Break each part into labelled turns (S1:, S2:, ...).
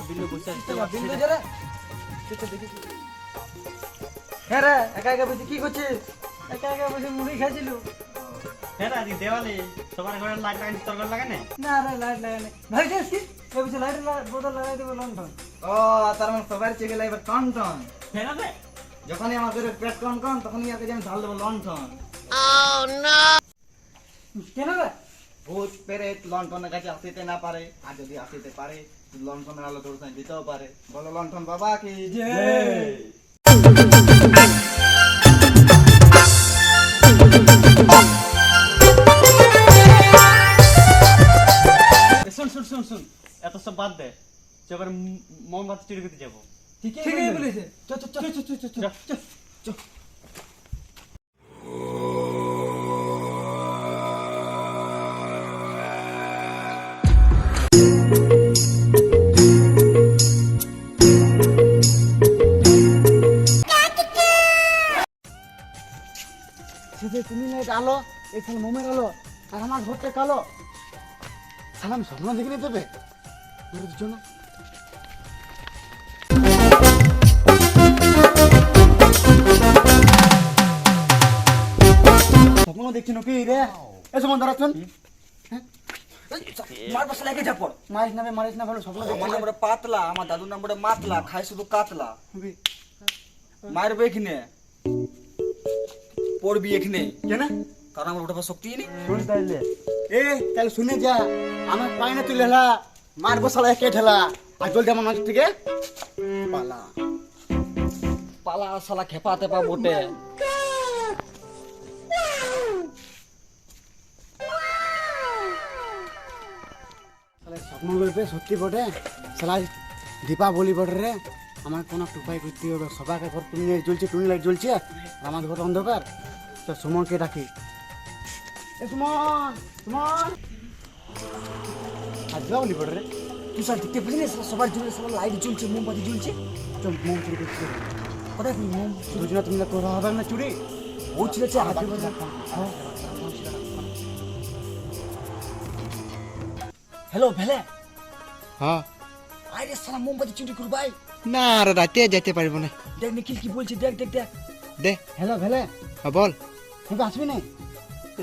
S1: বিল্লু বসে আছে
S2: বিন্দু যারা দেখি হ্যাঁ রে একা একা বসে কি করছিস? একা একা বসে মুড়ি খাইছিল।
S1: হ্যাঁ আজ দেওয়ালে সবার ঘরে লাইট লাগাই তোর ঘরে লাগাই না
S2: না রে লাইট লাগাই ভাই যাস কি বলছে লাইট বোতল লাগাই দেবো লন্ঠন।
S3: ও তার মানে সবার চেয়ে লাইবার টন টন।
S1: হ্যাঁ রে
S3: যখনই আমাদের পেট কন কন তখনই আগে আমি ঢাল দেবো লন্ঠন।
S2: কেন রে?
S3: ভূত পেরেত লন্ঠনের কাছে আসিতে না পারে, আর যদি আসিতে পারে লন্ঠনের আলো তোর সাথে দিতেও পারে। বলো লন্ঠন বাবা কি
S1: শুন শুন শুন শুন এত সব বাদ দে এবার মোমবাতি চুরি করতে যাবো।
S2: ঠিকই বলেছে। চ চ চ চ চ চ চ চ সেটা তুমি লাইট আলো এখানে মোমের আলো আর আমার ঘরটা কালো। সালাম স্বপ্ন দেখে নিতে হবে ওর জন্য। স্বপ্ন দেখছি নাকি রে? এসব মন দাঁড়াচ্ছেন
S3: মার পাশে লাগে ঝাপড়।
S2: মারিস না ভালো স্বপ্ন
S3: আমার
S2: দেখছি।
S3: নাম পাতলা, আমার দাদুর নাম মাতলা, খাই শুধু কাতলা। মারবে এখানে পড়বি এখানে
S2: কেন?
S3: কারণ আমার ওটা শক্তি নেই।
S2: শুন তাইলে তাহলে শুনে যা আমার পায় না তুই লেলা মারবো শালা একে ঠেলা আর জলদি আমার মাছ থেকে
S3: পালা পালা শালা খেপাতে পা বটে।
S2: স্বপ্ন বলবে সত্যি বটে শালা দীপাবলি বটে রে। আমার কোনো একটা উপায় করতে হবে। সবাইকে ঘর টুনি লাইট জ্বলছে, টুনি লাইট জ্বলছে আর আমাদের ঘর অন্ধকার। তো সুমনকে ডাকি। এ সুমন সুমন আর দীপাবলি বটে রে।
S3: তুই স্যার দেখতে পেলি না সবার জন্য সবার লাইট জ্বলছে, মোমবাতি জ্বলছে।
S2: চল মোম চুরি করতে
S3: কোথায় মোম
S2: দুজনা তুমি তোরা হবে না চুরি।
S3: ও ছিলেছে হাতে বাজা। হ্যালো ভেলে
S4: হ্যাঁ
S3: আরে সালা মোমবাতি চুরি করু ভাই।
S4: না আর রাতে যেতে পারবো না।
S3: দেখ নিখিল কি বলছে, দেখ দেখ দেখ।
S4: দে
S2: হ্যালো ভেলে
S4: হ্যাঁ বল।
S2: এবার আসবি না?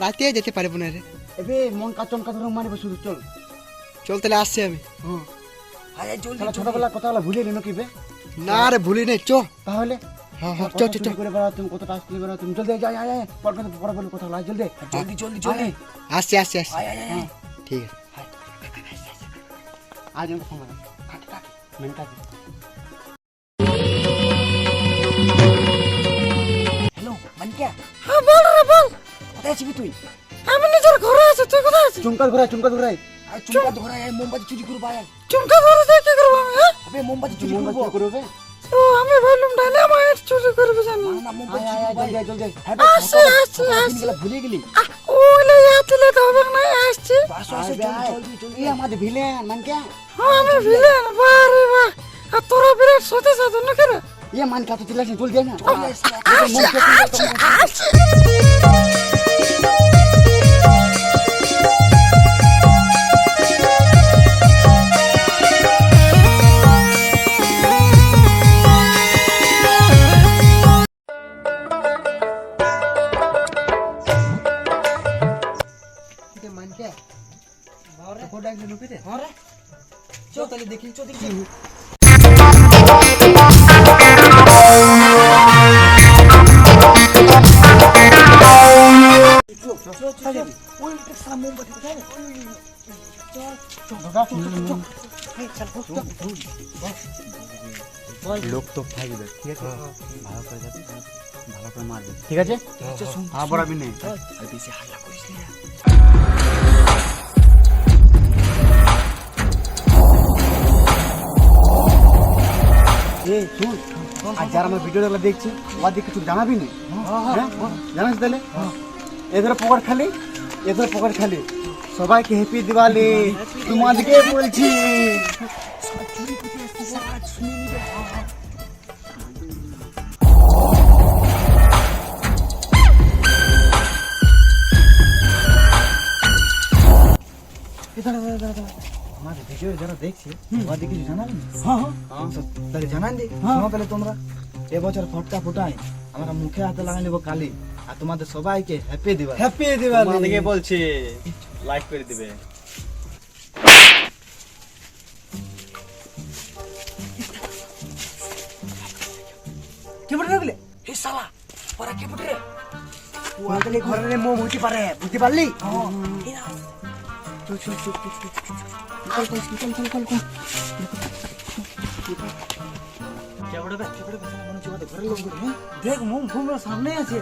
S4: রাতে যেতে পারবো না রে।
S2: এবে মন চমকা ধরে মারিব শুধু। চল
S4: চল তাহলে আসছি আমি।
S2: হ্যাঁ
S3: আরে জলদি
S2: তাহলে ছোটবেলার কথাগুলো ভুলে নিল কি বে?
S4: না রে ভুলি নাই চ।
S2: তাহলে
S4: হ্যাঁ হ্যাঁ চ চ চ।
S2: করে বেড়াও তুমি, কত টাকা চুরি বেড়াও তুমি। জলদি যাই আয় আয় পর কথা পরে বলি কথা লাই জলদি
S3: জলদি জলদি জলদি
S4: আসছি আসছি আসছি।
S3: আয় আয় আয়।
S4: ঠিক আছে।
S2: আজ আমি ফোন করব। Minute
S3: hello Manika.
S2: হ্যাঁ বল রে বল।
S3: কোথায় আছিস তুই?
S2: আমি নিজের ঘরে আছি, তুই কোথায় আছিস? চুমকা ঘুরাই
S3: আরে চুমকা ধরা আয়, মোমবাতি চুরি করু ভাই।
S2: চুমকা ধরে যাই কি করব আমি?
S3: আবে মোমবাতি চুরি
S2: মোমবাতি
S3: করব।
S2: করবে?
S5: ও আমি ভাবলাম ডাইনামাইট চুরি করবে জানি।
S3: না না মোমবাতি
S2: আয়
S3: চুরি
S2: আয়
S3: করু ভাই।
S2: জলদি জলদি।
S3: হ্যাঁ ভাই,
S5: আসছি, আসছি, আসছি।
S3: দিনগুলো ভুলে গেলি।
S5: ওইলে আতলে তো হবে না, আসছি।
S3: আসো আসো জলদি জলদি।
S2: এই আমাদের ভিলেন মানকে
S5: হ্যাঁ আমি ভিলেন, বারে বাহ। আর তোরা বিরাট সতে সাথে না কেন?
S2: ये मान का तो चिल्ला से जल्दी ना मान के बारे को डाक लुपी दे हां रे चल तले देखी चल देखी लोग तो থাকবে ঠিক আছে ভালো করে যাবে ভালো করে মারবে ঠিক আছে হ্যাঁ বড় भी नहीं
S3: আর বেশি হাল্লা করিস না।
S2: এই শুন আর যারা আমার ভিডিওগুলো দেখছে ওদের কিছু জানাবি না হ্যাঁ জানাস তাহলে এদের পকেট খালি সবাইকে হ্যাপি দিওয়ালি তোমাদেরকে বলছি আমাদের দেখে
S3: ভিডিও যারা দেখছে ওদের কিছু জানাবেন?
S2: হ্যাঁ হ্যাঁ
S3: তাহলে জানান দি শোনো তাহলে তোমরা এবছর ফটকা ফুটাই আমরা মুখে হাতে লাগাই নেবো কালি আর তোমাদের সবাইকে হ্যাপি দিবা।
S2: হ্যাপি দিওয়ালি।
S1: আমাদেরকে বলছি লাইক করে দিবে।
S2: কে বলে রাখলে এই শালা ওরা কে বলে রে ওরা তাহলে ঘরের মোম হইতে পারে বুঝতে পারলি? চল চল চল চল দেখ মোম ঘুমরা সামনে আছে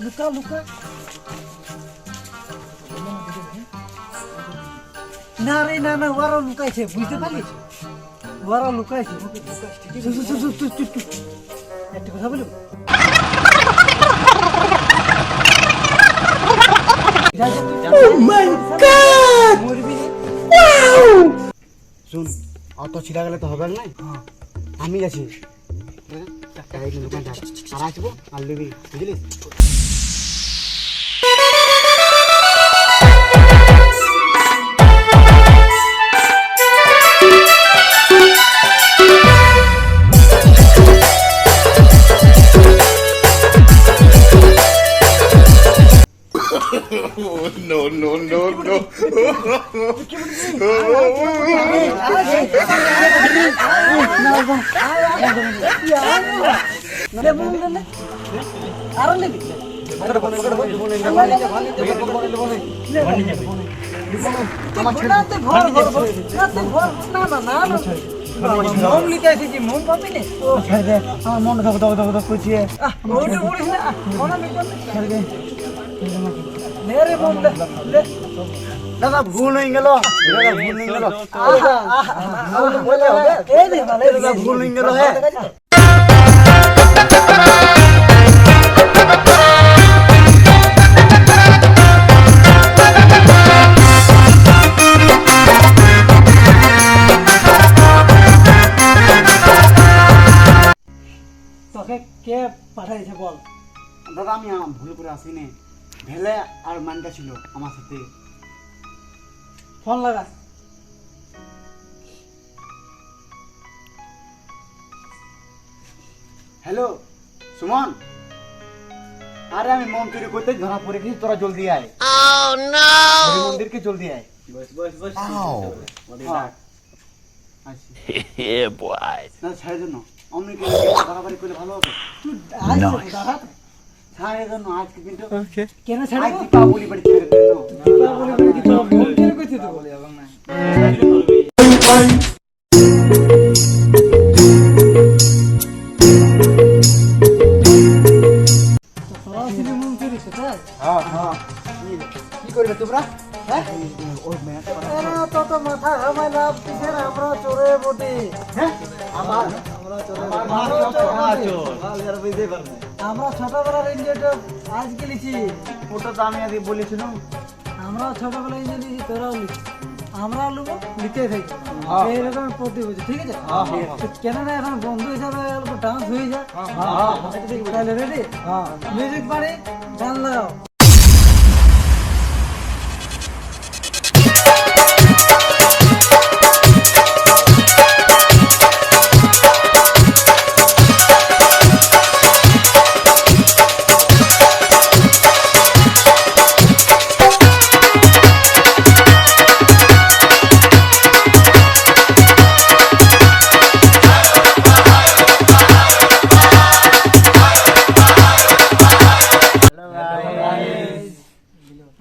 S2: লুকা লুকা না রে না না ওরা লুকাইছে বুঝতে পারলি ওরা লুকাইছে একটা কথা বলবো শুন অত ছিড়া গেলে তো হবে না আমি আছি দোকানটা আর আসবো আর লিবি বুঝলি আমার মন করছি দাদা ভুল হয়ে গেল ভুল হয়ে গেল হ্যাঁ তোকে কে পাঠাইছে বল দাদা আমি ভুল করে আসিনি ভেলে আর মানটা ছিল আমার সাথে ফোন লাগা হ্যালো সুমন আরে আমি মন চুরি করতে ধরা পড়ে গেছি তোরা জলদি আয় মন্দিরকে জলদি আয় না ছাড়ের জন্য অমনি বাড়াবাড়ি করলে ভালো হবে ছাড়ের জন্য আজকে কিন্তু কেন ছাড়ে দীপাবলি বাড়ি ছেড়ে দেন দীপাবলি বাড়ি কি তোরা ভোট কেন কইতে তো বলি হবে না তোরা সিনে মন চুরি করতে হ্যাঁ হ্যাঁ কি করবে তোমরা হ্যাঁ ওই মেয়েটা তো মাথা ঘামাইলা পিছনে আমরা চোরে বটি হ্যাঁ আমরা ছোটবেলার ইঞ্জিনটা আজকে লিখি ওটা তো আমি আগে বলেছিলাম আমরা ছোটবেলার ইঞ্জিন লিখি তোরাও লিখি আমরা লোক লিখে থাকি এইরকম প্রতি বছর ঠিক আছে কেন না এখন বন্ধু হিসাবে ডান্স হয়ে যায় তাহলে রেডি মিউজিক পারে গান লাগাও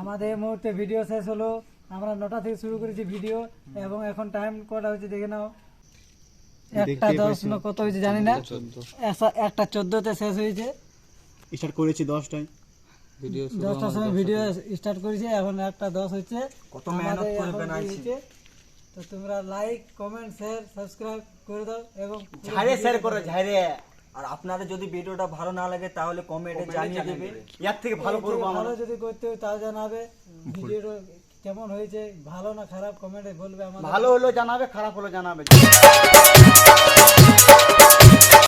S2: আমাদের মুহূর্তে ভিডিও শেষ হলো আমরা 9টা থেকে শুরু করেছি ভিডিও এবং এখন টাইম কটা হচ্ছে দেখে নাও 1:10 না কত হয়েছে জানি না 1:14 তে শেষ হয়েছে স্টার্ট করেছি 10টায় ভিডিও 10টার সময় ভিডিও স্টার্ট করেছি এখন 1:10 হচ্ছে কত মেহনত করে বানাইছি তো তোমরা লাইক কমেন্ট শেয়ার সাবস্ক্রাইব করে দাও এবং ঝাড়ে শেয়ার করো ঝাড়ে আর আপনাদের যদি ভিডিওটা ভালো না লাগে তাহলে কমেন্টে জানিয়ে দেবে এর থেকে ভালো করব আমরা যদি করতে হয় তাও জানাবে ভিডিওটা কেমন হয়েছে ভালো না খারাপ কমেন্টে বলবে আমাদের ভালো হলো জানাবে খারাপ হলো জানাবে